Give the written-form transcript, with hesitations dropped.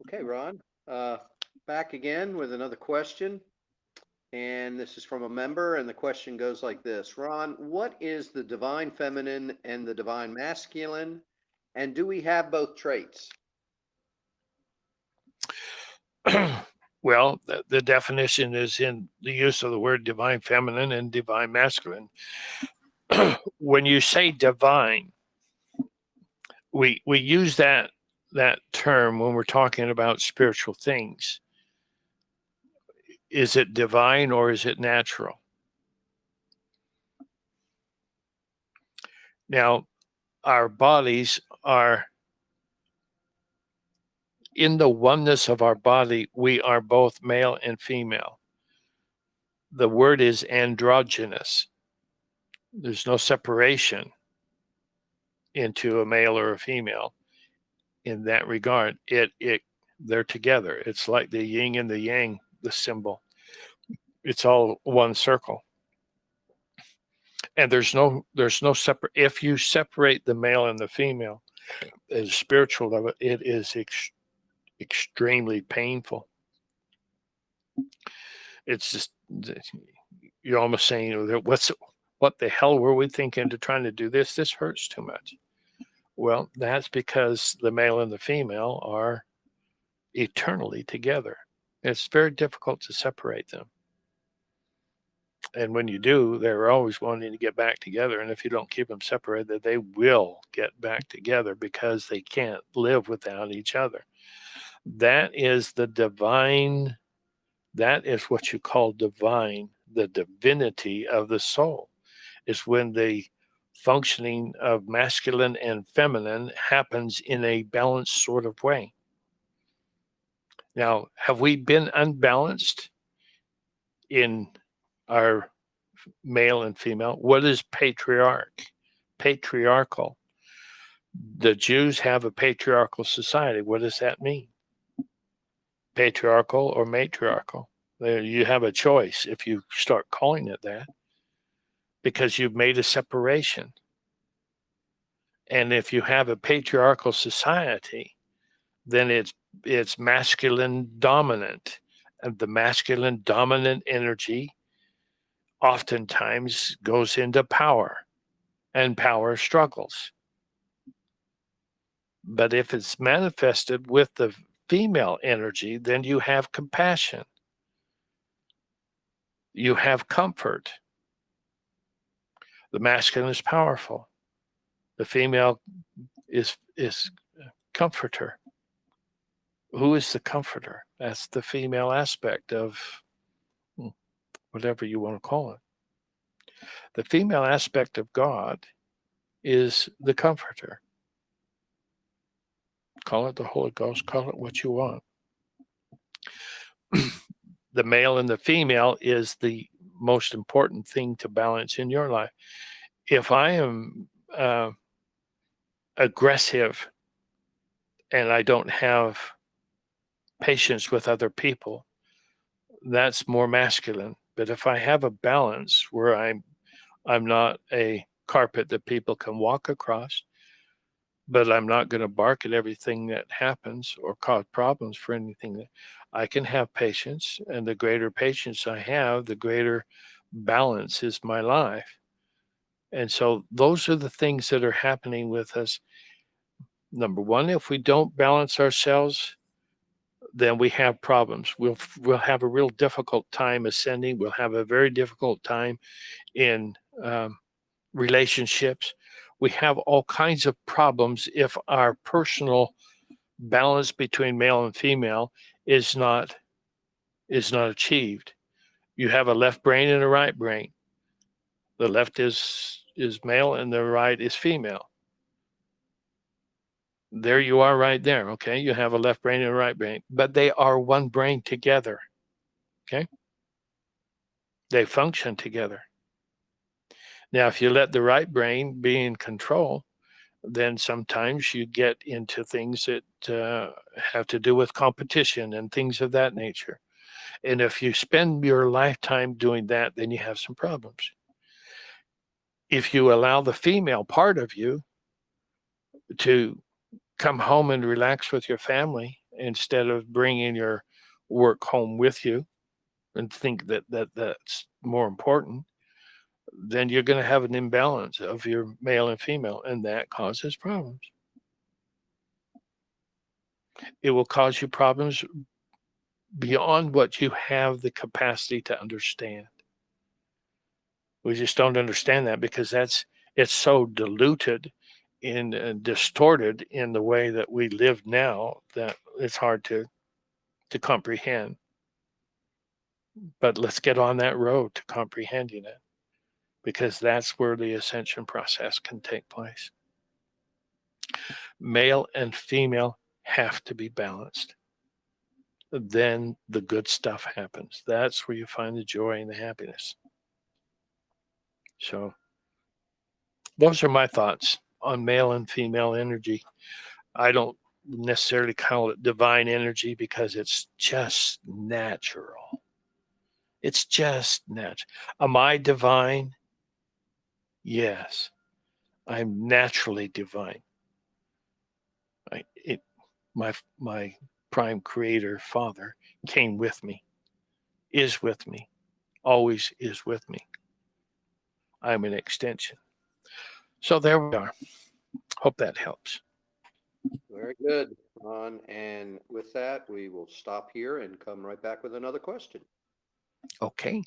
Okay, Ron, back again with another question. And this is from a member, and the question goes like this. Ron, what is the divine feminine and the divine masculine? And do we have both traits? Well, the definition is in the use of the word divine feminine and divine masculine. When you say divine, we use that term when we're talking about spiritual things. Is it divine or is it natural? Now, our bodies are in the oneness of our body, we are both male and female. The word is androgynous. There's no separation into a male or a female in that regard. It they're together. It's like the yin and the yang, the symbol. It's all one circle. And there's no separate. If you separate the male and the female, as spiritual of it, it is extremely painful. It's just you're almost saying, what the hell were we thinking to trying to do this? This hurts too much. Well, that's because the male and the female are eternally together. It's very difficult to separate them. And when you do, they're always wanting to get back together. And if you don't keep them separated, they will get back together because they can't live without each other. That is the divine, that is what you call divine, the divinity of the soul, is when the functioning of masculine and feminine happens in a balanced sort of way. Now, have we been unbalanced in our male and female? What is patriarchal? The Jews have a patriarchal society. What does that mean? Patriarchal or matriarchal? You have a choice if you start calling it that, because you've made a separation. And if you have a patriarchal society, then it's masculine dominant. And the masculine dominant energy oftentimes goes into power, and power struggles. But if it's manifested with the female energy, then you have compassion. You have comfort. The masculine is powerful. The female is comforter. Who is the comforter? That's the female aspect of whatever you want to call it. The female aspect of God is the comforter. Call it the Holy Ghost, call it what you want. The male and the female is the most important thing to balance in your life. If I am aggressive and I don't have patience with other people, that's more masculine. But if I have a balance where I'm not a carpet that people can walk across, but I'm not going to bark at everything that happens or cause problems for anything. That I can have patience, and the greater patience I have, the greater balance is my life. And so those are the things that are happening with us. Number one, if we don't balance ourselves, then we have problems. We'll have a real difficult time ascending. We'll have a very difficult time in relationships. We have all kinds of problems if our personal balance between male and female is not achieved. You have a left brain and a right brain. The left is male and the right is female. There you are right there, okay? You have a left brain and a right brain, but they are one brain together, okay? They function together. Now, if you let the right brain be in control, then sometimes you get into things that have to do with competition and things of that nature. And if you spend your lifetime doing that, then you have some problems. If you allow the female part of you to come home and relax with your family instead of bringing your work home with you and think that's more important, then you're going to have an imbalance of your male and female, and that causes problems. It will cause you problems beyond what you have the capacity to understand. We just don't understand that because it's so diluted and distorted in the way that we live now that it's hard to comprehend. But let's get on that road to comprehending it, because that's where the ascension process can take place. Male and female have to be balanced. Then the good stuff happens. That's where you find the joy and the happiness. So those are my thoughts on male and female energy. I don't necessarily call it divine energy because it's just natural. It's just natural. Am I divine? Yes, I'm naturally divine. My prime creator father came with me, is with me, always is with me. I'm an extension. So there we are. Hope that helps. Very good, Ron. And with that, we will stop here and come right back with another question. Okay.